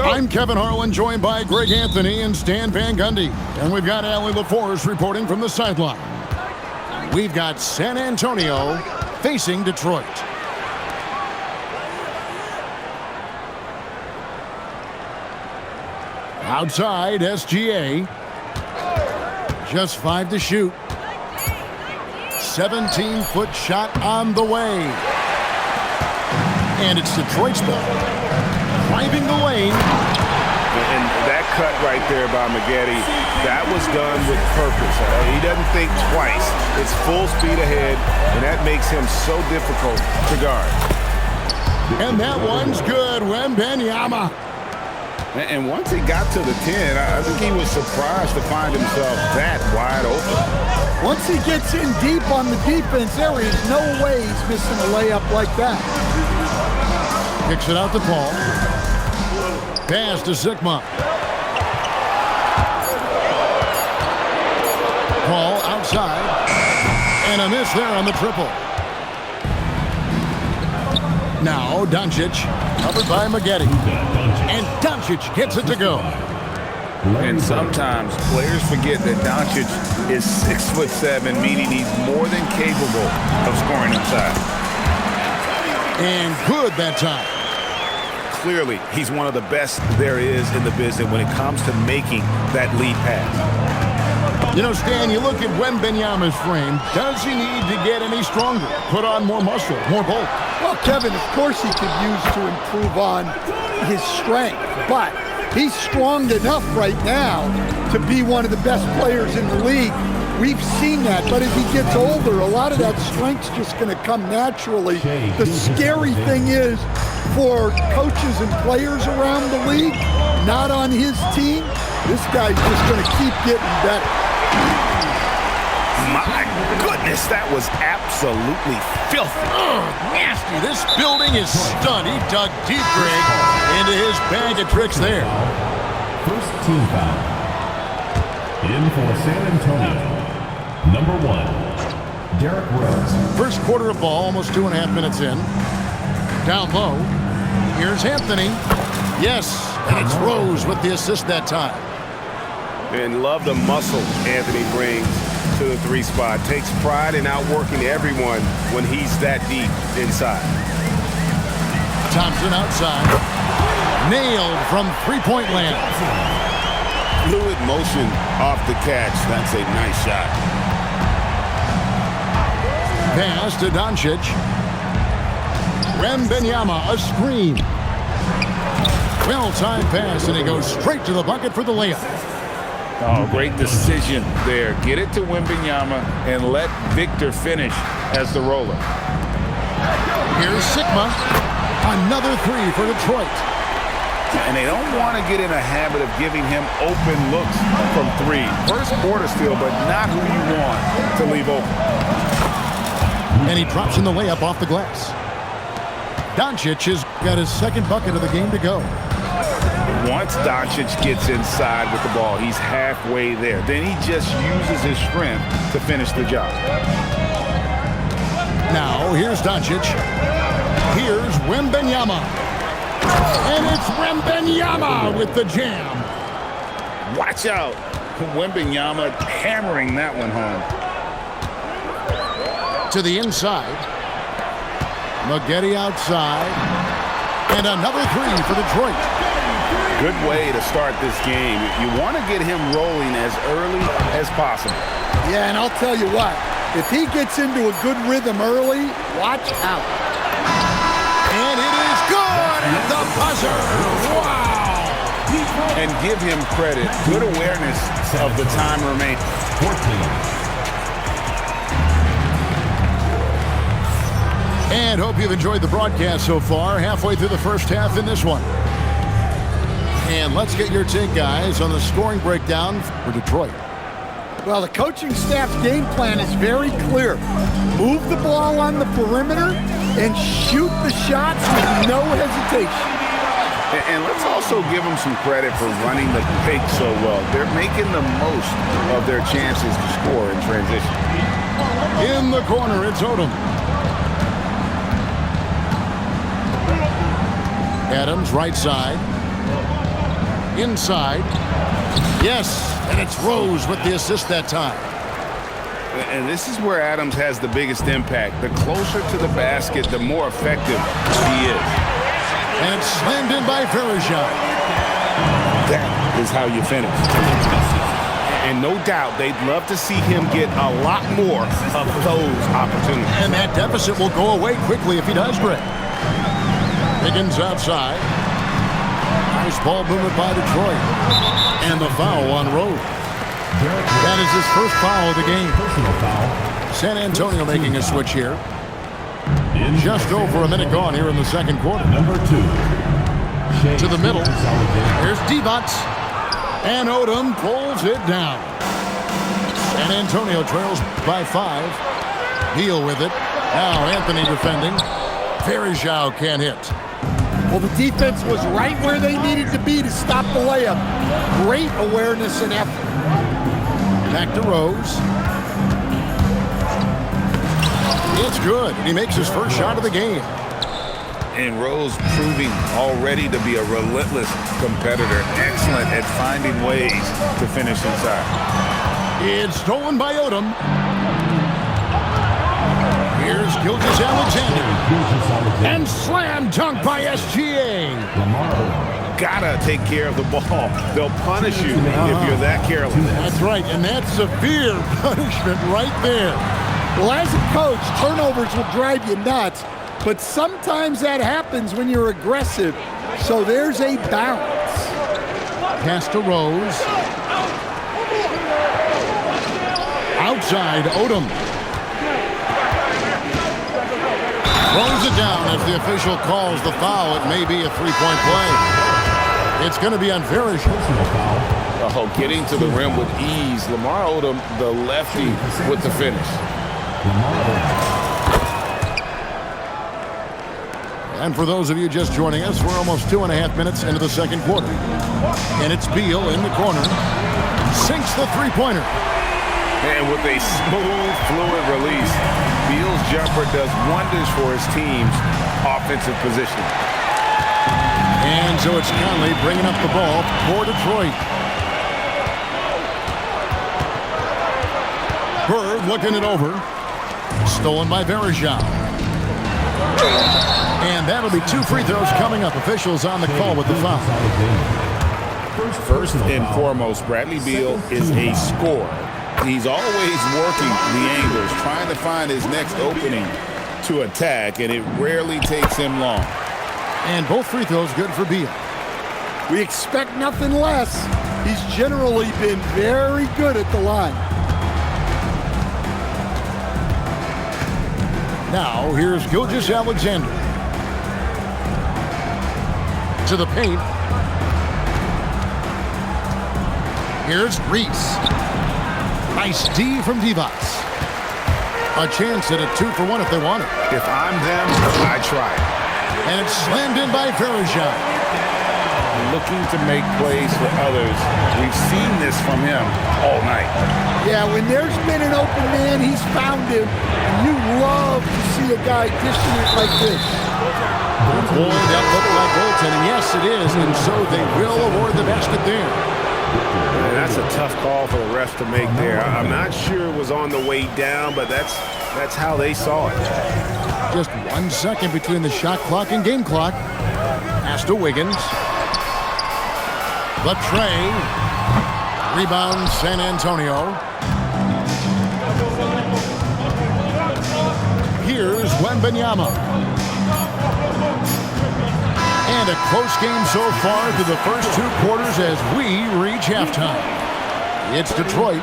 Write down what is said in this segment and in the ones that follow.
I'm Kevin Harlan, joined by Greg Anthony and Stan Van Gundy. And we've got Allie LaForce reporting from the sideline. We've got San Antonio facing Detroit. Outside, SGA. Just 5 to shoot. 17-foot shot on the way. And it's Detroit's ball. Driving the lane. And that cut right there by Maggette, that was done with purpose. He doesn't think twice. It's full speed ahead, and that makes him so difficult to guard. And that one's good. Wembanyama. And once he got to the 10, I think he was surprised to find himself that wide open. Once he gets in deep on the defense, there is no way he's missing a layup like that. Kicks it out to Paul. Pass to Sigma. Paul outside. And a miss there on the triple. Now Doncic, covered by Maggette. And Doncic gets it to go. And sometimes players forget that Doncic is 6'7", meaning he's more than capable of scoring inside. And good that time. Clearly, he's one of the best there is in the business when it comes to making that lead pass. You know, Stan, you look at Wembanyama's frame. Does he need to get any stronger? Put on more muscle, more bulk? Well, Kevin, of course he could use to improve on his strength, but he's strong enough right now to be one of the best players in the league. We've seen that, but as he gets older, a lot of that strength's just going to come naturally. The scary thing is for coaches and players around the league, not on his team, this guy's just going to keep getting better. My goodness, that was absolutely filthy. Nasty. This building is stunned. He dug deep, Greg, into his bag of tricks there. First team foul. In for San Antonio. Number 1, Derrick Rose. First quarter of ball, almost 2.5 minutes in. Down low. Here's Anthony. Yes, and it's Rose with the assist that time. And love the muscle Anthony brings to the 3 spot. Takes pride in outworking everyone when he's that deep inside. Thompson outside. Nailed from three-point land. Fluid motion off the catch. That's a nice shot. Pass to Doncic. Wembanyama, a screen. Well-timed pass, and he goes straight to the bucket for the layup. Oh, great decision there. Get it to Wembanyama and let Victor finish as the roller. Here's Sigma. Another 3 for Detroit. And they don't want to get in a habit of giving him open looks from 3. First quarter steal, but not who you want to leave open. And he drops in the layup off the glass. Doncic has got his second bucket of the game to go. Once Doncic gets inside with the ball, he's halfway there. Then he just uses his strength to finish the job. Now, here's Doncic. Here's Wembanyama. And it's Wembanyama with the jam. Watch out. Wembanyama hammering that one home. To the inside. Maggette outside. And another 3 for Detroit. Good way to start this game. You want to get him rolling as early as possible. Yeah, and I'll tell you what, if he gets into a good rhythm early, watch out. And it is good at the buzzer. Wow. And give him credit. Good awareness of the time remaining. 14. And hope you've enjoyed the broadcast so far. Halfway through the first half in this one. And let's get your take, guys, on the scoring breakdown for Detroit. Well, the coaching staff's game plan is very clear. Move the ball on the perimeter and shoot the shots with no hesitation. And let's also give them some credit for running the pick so well. They're making the most of their chances to score in transition. In the corner, it's Odom. Adams, right side. Inside. Yes, and it's Rose with the assist that time. And this is where Adams has the biggest impact. The closer to the basket, the more effective he is. And it's slammed in by Verejao. That is how you finish. And no doubt, they'd love to see him get a lot more of those opportunities. And that deficit will go away quickly if he does, Greg. Higgins outside. Nice ball movement by Detroit. And the foul on Rose. That is his first foul of the game. San Antonio making a switch here. Just over a minute gone here in the second quarter. Number 2. To the middle. Here's Divac. And Odom pulls it down. San Antonio trails by 5. Neal with it. Now Anthony defending. Verejao can't hit. Well, the defense was right where they needed to be to stop the layup. Great awareness and effort. Back to Rose. It's good. And he makes his first shot of the game. And Rose proving already to be a relentless competitor. Excellent at finding ways to finish inside. It's stolen by Odom. Here's Gilgeous-Alexander. And slam dunk by SGA. Gotta take care of the ball. They'll punish you if you're that careless. That's right, and that's severe punishment right there. Well, as a coach, turnovers will drive you nuts, but sometimes that happens when you're aggressive. So there's a balance. Pass to Rose. Outside, Odom. Throws it down as the official calls the foul. It may be a three-point play. It's going to be on Verejao. Oh, getting to the rim with ease. Lamar Odom, the lefty, with the finish. And for those of you just joining us, we're almost 2.5 minutes into the second quarter. And it's Beal in the corner. Sinks the three-pointer. And with a smooth, fluid release, Beal's jumper does wonders for his team's offensive position. And so it's Conley bringing up the ball for Detroit. Bird looking it over. Stolen by Verejao. And that'll be 2 free throws coming up. Officials on the call with the foul. First and foremost, Bradley Beal is a scorer. He's always working the angles, trying to find his next opening to attack, and it rarely takes him long. And both free throws good for Beal. We expect nothing less. He's generally been very good at the line. Now, here's Gilgeous-Alexander. To the paint. Here's Reese. Nice D from Divac. A chance at a 2-for-1 if they want it. If I'm them, I try it. And it's slammed in by Verejao. Looking to make plays for others. We've seen this from him all night. Yeah, when there's been an open man, he's found him. And you love to see a guy dishing it like this. Boy, that looked like goaltending. Yes, it is. And so they will award the basket there. And that's a tough call for the ref to make there. I'm not sure it was on the way down, but that's how they saw it. Just 1 second between the shot clock and game clock. Pass to Wiggins. The tray. Rebound San Antonio. Here's Wembanyama. And a close game so far through the first 2 quarters as we reach halftime. It's Detroit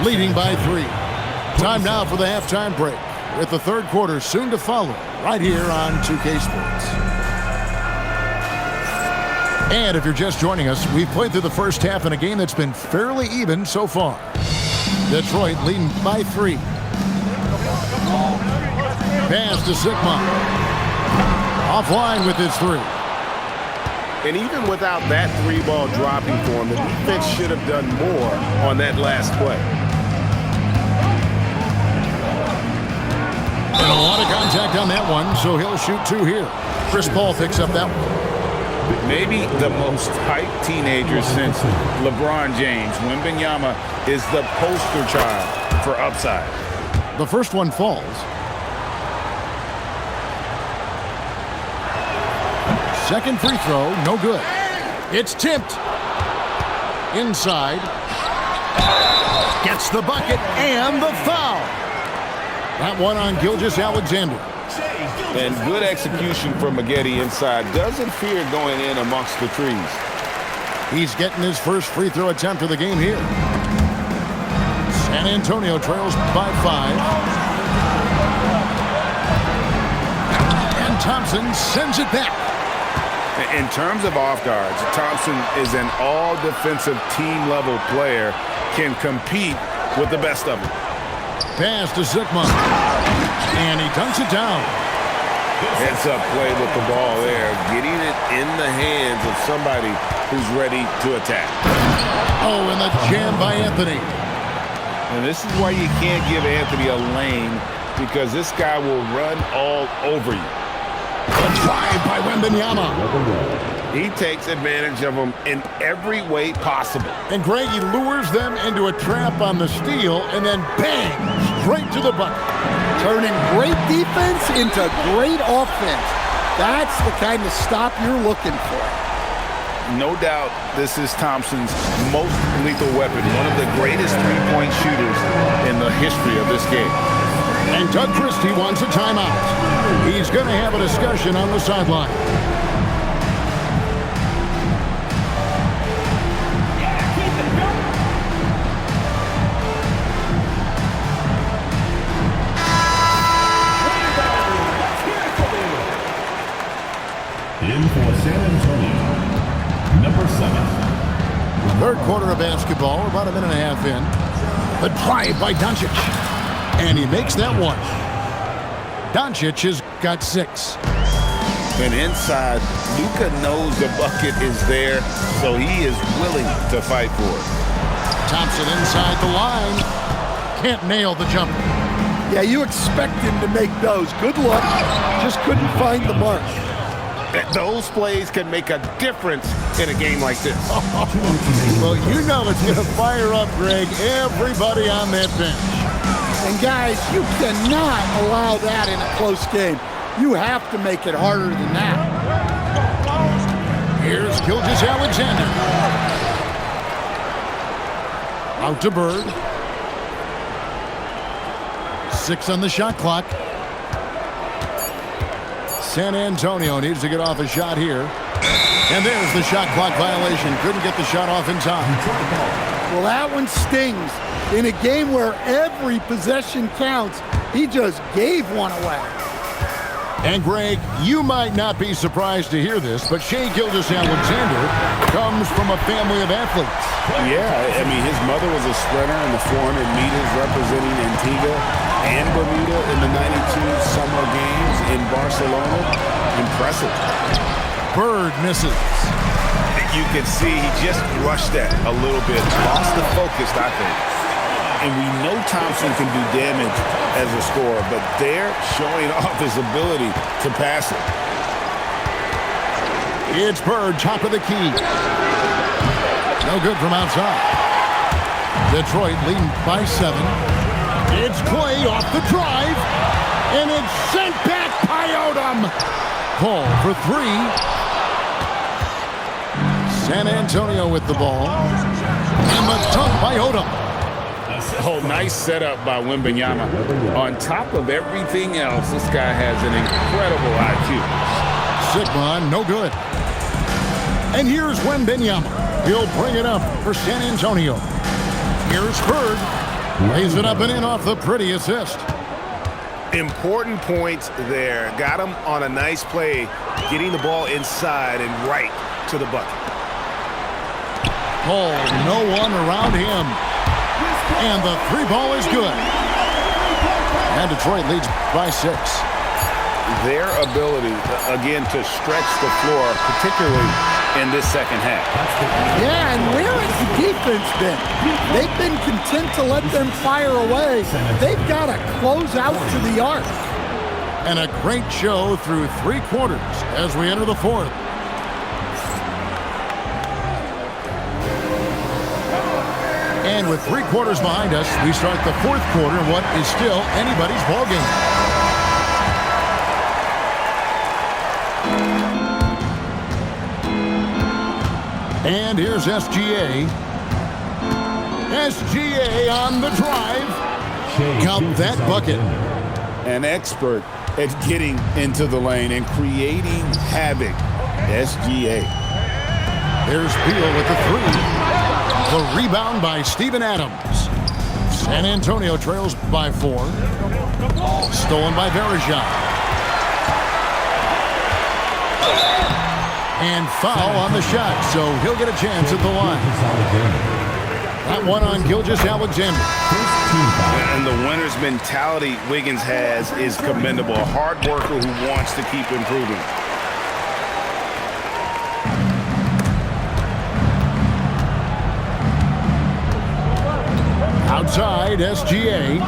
leading by 3. Time now for the halftime break, with the third quarter soon to follow right here on 2K Sports. And if you're just joining us, we've played through the first half in a game that's been fairly even so far. Detroit leading by 3. Pass to Sigma. Offline with his 3. And even without that 3-ball dropping for him, the defense should have done more on that last play. And a lot of contact on that one, so he'll shoot 2 here. Chris Paul picks up that one. Maybe the most hyped teenager since LeBron James. Wembanyama is the poster child for upside. The first one falls. Second free throw, no good. It's tipped. Inside. Gets the bucket and the foul. That one on Gilgeous-Alexander. And good execution from Maggette inside. Doesn't fear going in amongst the trees. He's getting his first free throw attempt of the game here. San Antonio trails by 5. And Thompson sends it back. In terms of off guards, Thompson is an all-defensive team-level player, can compete with the best of them. Pass to Zikman. And he dunks it down. Heads-up play with the ball there, getting it in the hands of somebody who's ready to attack. Oh, and the jam by Anthony. And this is why you can't give Anthony a lane, because this guy will run all over you. The drive by Wembanyama. He takes advantage of them in every way possible. And Greg, he lures them into a trap on the steal, and then bang, straight to the bucket. Turning great defense into great offense. That's the kind of stop you're looking for. No doubt this is Thompson's most lethal weapon, one of the greatest three-point shooters in the history of this game. And Doug Christie wants a timeout. He's going to have a discussion on the sideline. In for San Antonio, number 7. Third quarter of basketball, about a minute and a half in. The drive by Doncic. And he makes that one. Doncic has got 6. And inside, Luka knows the bucket is there, so he is willing to fight for it. Thompson inside the line. Can't nail the jumper. Yeah, you expect him to make those. Good luck. Just couldn't find the mark. Those plays can make a difference in a game like this. Well, you know it's going to fire up, Greg, everybody on that bench. And guys, you cannot allow that in a close game. You have to make it harder than that. Here's Gilgeous-Alexander. Out to Bird. 6 on the shot clock. San Antonio needs to get off a shot here. And there's the shot clock violation. Couldn't get the shot off in time. Well, that one stings. In a game where every possession counts, he just gave one away. And Greg, you might not be surprised to hear this, but Shai Gilgeous-Alexander comes from a family of athletes. Yeah, I mean, his mother was a sprinter in the 400 meters representing Antigua and Bermuda in the 92 Summer Games in Barcelona. Impressive. Bird misses. You can see he just rushed that a little bit. Lost the focus, I think. And we know Thompson can do damage as a scorer, but they're showing off his ability to pass it. It's Bird, top of the key. No good from outside. Detroit leading by 7. It's Clay off the drive, and it's sent back by Odom. Call for 3. San Antonio with the ball. And the dunk by Odom. Oh, nice setup by Wembanyama. On top of everything else, this guy has an incredible IQ. Zikman, no good. And here's Wembanyama. He'll bring it up for San Antonio. Here's Bird. Lays it up and in off the pretty assist. Important points there. Got him on a nice play, getting the ball inside and right to the bucket. Oh, no one around him. And the 3 ball is good. And Detroit leads by 6. Their ability, again, to stretch the floor, particularly in this second half. Yeah, and where has the defense been? They've been content to let them fire away. They've got to close out to the arc. And a great show through 3 quarters as we enter the 4th. And with 3 quarters behind us, we start the 4th quarter in what is still anybody's ballgame. And here's SGA. SGA on the drive. Count that bucket. An expert at getting into the lane and creating havoc. SGA. There's Beal with the 3. The rebound by Steven Adams. San Antonio trails by 4. Stolen by Verejao. And foul on the shot, so he'll get a chance at the line. That one on Gilgeous-Alexander. And the winner's mentality Wiggins has is commendable. A hard worker who wants to keep improving. Outside, SGA.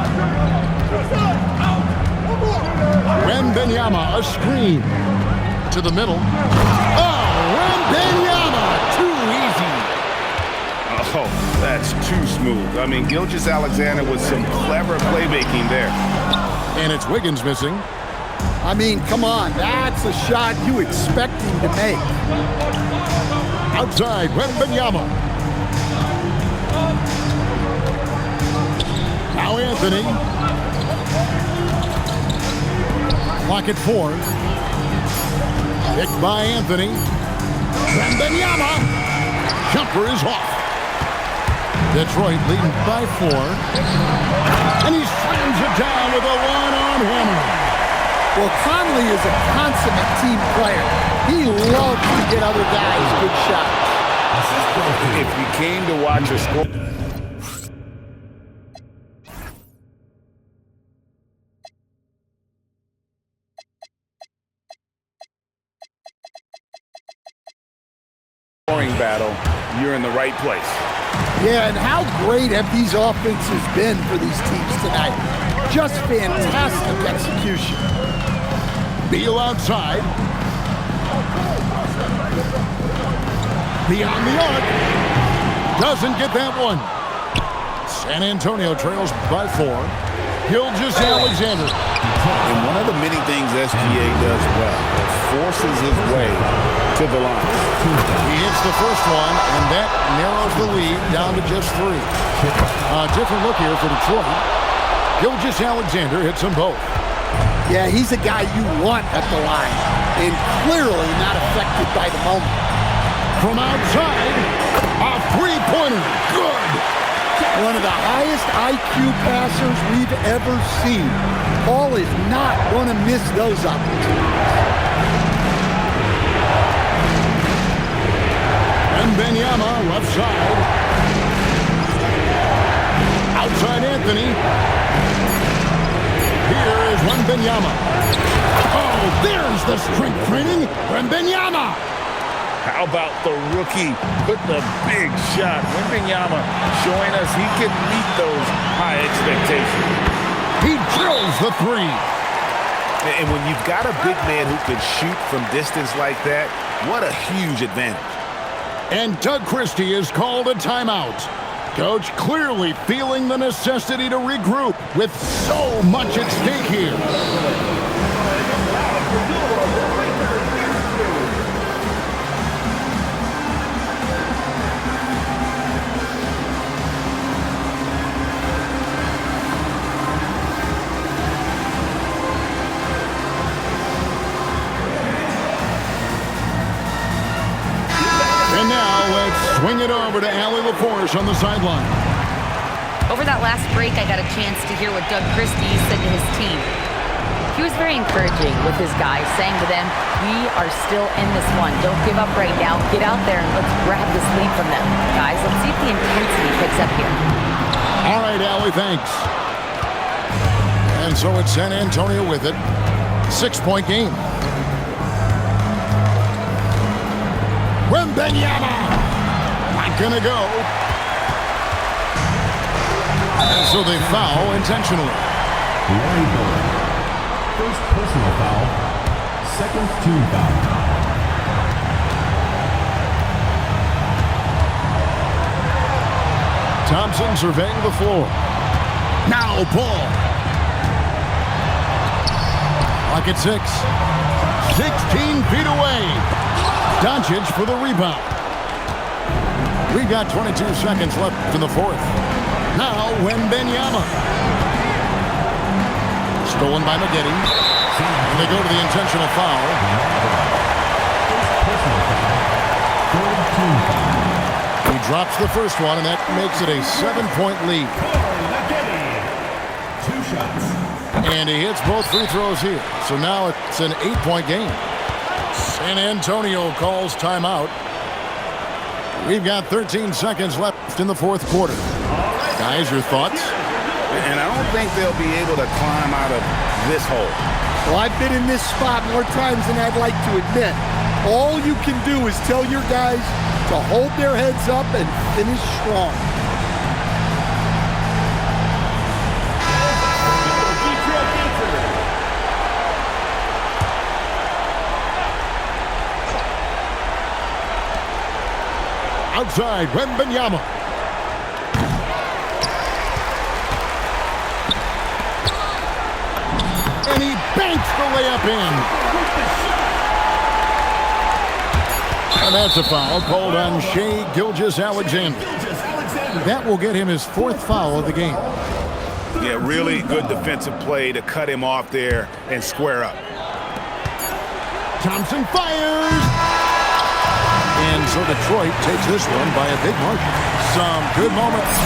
Wembanyama, a screen. To the middle. Oh, Wembanyama, too easy. Oh, that's too smooth. I mean, Gilgeous-Alexander with some clever playmaking there. And it's Wiggins missing. I mean, come on. That's a shot you expect him to make. Outside, Wembanyama. Now Anthony. Clock at 4. Picked by Anthony. Wembanyama. Jumper is off. Detroit leading by 4. And he slams it down with a one-arm hammer. Well, Conley is a consummate team player. He loves to get other guys good shots. If you came to watch a score... battle, you're in the right place. Yeah, and how great have these offenses been for these teams tonight? Just fantastic execution. Beal outside. Beyond the arc. Doesn't get that one. San Antonio trails by 4. Gilgeous-Alexander. And one of the many things SGA does well, forces his way to the line. He hits the first one, and that narrows the lead down to just 3. A different look here for Detroit. Gilgeous-Alexander hits them both. Yeah, he's a guy you want at the line, and clearly not affected by the moment. From outside, a three-pointer. Good. One of the highest IQ passers we've ever seen. Paul is not going to miss those opportunities. Wembanyama, left side. Outside Anthony. Here is Wembanyama. Oh, there's the strength training. Wembanyama. How about the rookie putting a big shot? Wembanyama showing us he can meet those high expectations. He drills the 3. And when you've got a big man who can shoot from distance like that, what a huge advantage. And Doug Christie is called a timeout. Coach clearly feeling the necessity to regroup with so much at stake here. And now let's swing it over to Allie LaForce on the sideline. Over that last break, I got a chance to hear what Doug Christie said to his team. He was very encouraging with his guys, saying to them, we are still in this one. Don't give up right now. Get out there and let's grab this lead from them. Guys, let's see if the intensity picks up here. All right, Allie, thanks. And so it's San Antonio with it. 6-point game. Wembanyama! Not gonna go. And so they foul intentionally. Larry Bird. First personal foul. Second team foul. Thompson surveying the floor. Now Paul. Clock at 6. 16 feet away. Doncic for the rebound. We've got 22 seconds left in the fourth. Now Wembanyama. Stolen by McGetty. And they go to the intentional foul. He drops the first one, and that makes it a 7-point lead. 2 shots. And he hits both free throws here. So now it's an 8-point game. San Antonio calls timeout. We've got 13 seconds left in the fourth quarter. Guys, your thoughts? And I don't think they'll be able to climb out of this hole. Well, I've been in this spot more times than I'd like to admit. All you can do is tell your guys to hold their heads up and finish strong. Outside, Wembanyama. And he banks the layup in. And that's a foul called on Shai Gilgeous-Alexander. That will get him his 4th foul of the game. Yeah, really good defensive play to cut him off there and square up. Thompson fires. And so Detroit takes this one by a big margin. Some good moments.